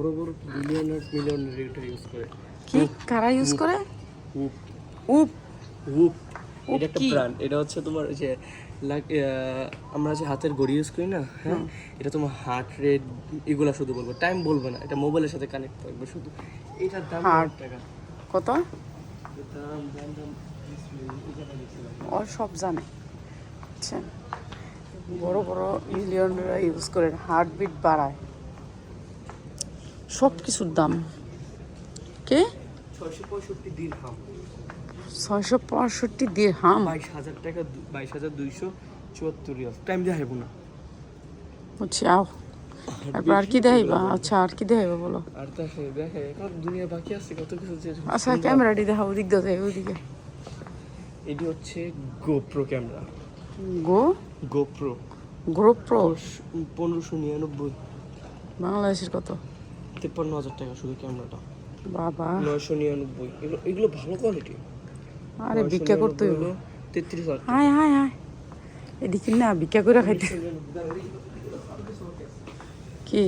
বড় বড় মিলিয়নার এটা ইউজ করে। কি কারা ইউজ করে? উপ উপ উপ এটা একটা কি? ব্র্যান্ড। এটা হচ্ছে তোমার যে আমরা যে হাতের ঘড়ি ইউজ করি না, হ্যাঁ, এটা তোমার হার্ট রেট এগুলা শুধু বলবো, টাইম বলবে না, এটা মোবাইলের সাথে কানেক্ট থাকবে শুধু। এটার দাম Heart। 1 টাকা। কত? দাম দাম দাম 20 মিনিট এই জায়গায় লিখছিলাম। ও সব জানে। আচ্ছা, বড় বড় মিলিয়নরা ইউজ করে, হার্টবিট বাড়ায়, সব কিছুর দাম। কে? 665 দিরহাম, 665 দিরহাম। 22,000 টাকা, 22,274 রিয়াল। টাইম দেখাইবো না। বুঝছি, আও তারপর আর কি দেখাইবা? আচ্ছা, আর কি দেখাইবা বলো? আর দেখে দেখে এখন দুনিয়া বাকি আছে কত কিছু যে। আচ্ছা, ক্যামেরাটি দেখাও, ওদিক দিয়ে দেখাও, ওইদিকে। এটি হচ্ছে গোপ্রো ক্যামেরা। গো গোপ্রো গ্রোপ্রো 1599, বাংলাদেশের কত? 53,000 টাকা শুধু ক্যামেরাটা। বাবা, 999। এগুলো ভালো কোয়ালিটি। আরে ভিক্ষা করতে হইব। 33,000। হায় হায় হায়, এদিকে না ভিক্ষা করে খাইতে। কি?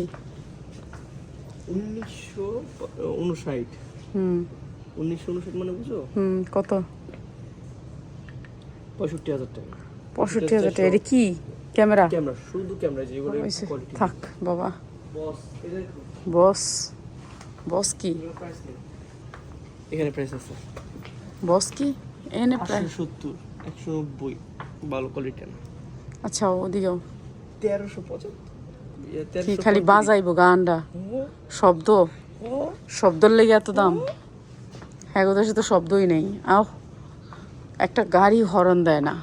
1959। হুম 1959 মানে বুঝো? কত? 65,000 টাকা। 65,000 টাকা। এটা কি ক্যামেরা? ক্যামেরা, শুধু ক্যামেরা যেগুলো হইছে, কোয়ালিটি। থাক বাবা। বস এটা দেখো। বস বস কি? এগুলো প্রাইস নেই, এখানে প্রাইস আছে। বস কি এনে প্রায়? 870, 190 ভালো কোয়ালিটি না। আচ্ছা, ওদিকেও 1375। কি খালি বাজাইবো গানটা? শব্দ, শব্দর লেগে এত দাম? হ্যাঁ, ওদের সাথে শব্দই নেই। আও, একটা গাড়ি হরন দেয় না।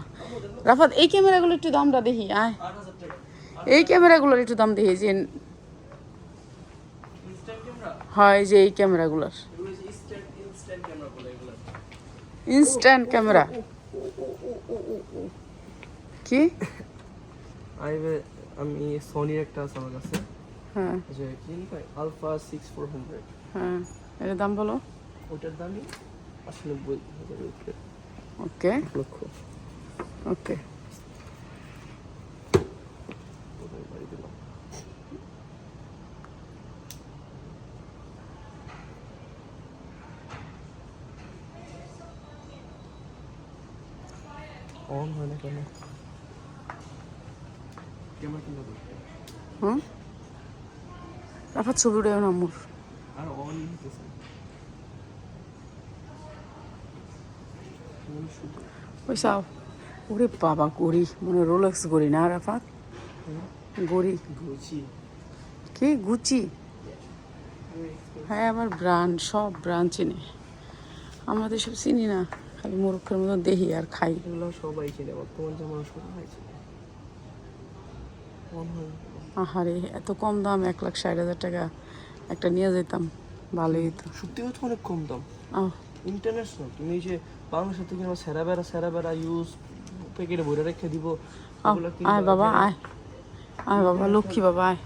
রাফাত, এই ক্যামেরাগুলো একটু দামটা দেখি, আয়। 8,000 টাকা। এই ক্যামেরাগুলোর একটু দাম দেখি, যে ইনস্ট্যান্ট ক্যামেরা, হয় যে এই ক্যামেরাগুলোর। এগুলো হচ্ছে ইনস্ট্যান্ট ক্যামেরা বলে এগুলো। ইনস্ট্যান্ট ক্যামেরা কি? আমি সনির একটা আছে আমার কাছে, হ্যাঁ যে কি ভাই আলফা 6400। হ্যাঁ, এর দাম বলো। ওটার দামই 98,000 উপরে। ওকে 1 লক্ষ। ওকে। ওটাই বাড়ি দিলাম। অন হয় না কেন? ক্যামেরা কিনতে হবে। হুম, রাফাত ছবি উঠে না মোর। আর অন হইতেছে না। শুধু পয়সাও। ওরে বাবা, গড়ি মনে রোলেক্স গড়ি না রাফাত? গড়ি গুচি। কি গুচি? হ্যাঁ, আমার ব্র্যান্ড, সব ব্র্যান্ড চিনি। আমাদের সব চিনি না, খালি মুরুখের মতো দেখি আর খাই। এগুলো সবাই কিনে, বর্তমান জামানা সবাই কিনে। অন হয় না। আহারে, এত কম দাম! 1,60,000 টাকা একটা নিয়ে যেতাম, ভালোই হতো। সত্যি কথা অনেক কম দাম। আহ, ইন্টারন্যাশনাল, তুমি এই যে বাংলাদেশ থেকে আমার সেরা বেড়া ইউজ প্যাকেটে ভরে রেখে দিব। আয় বাবা, আয় আয় বাবা, লক্ষ্মী বাবা, আয়।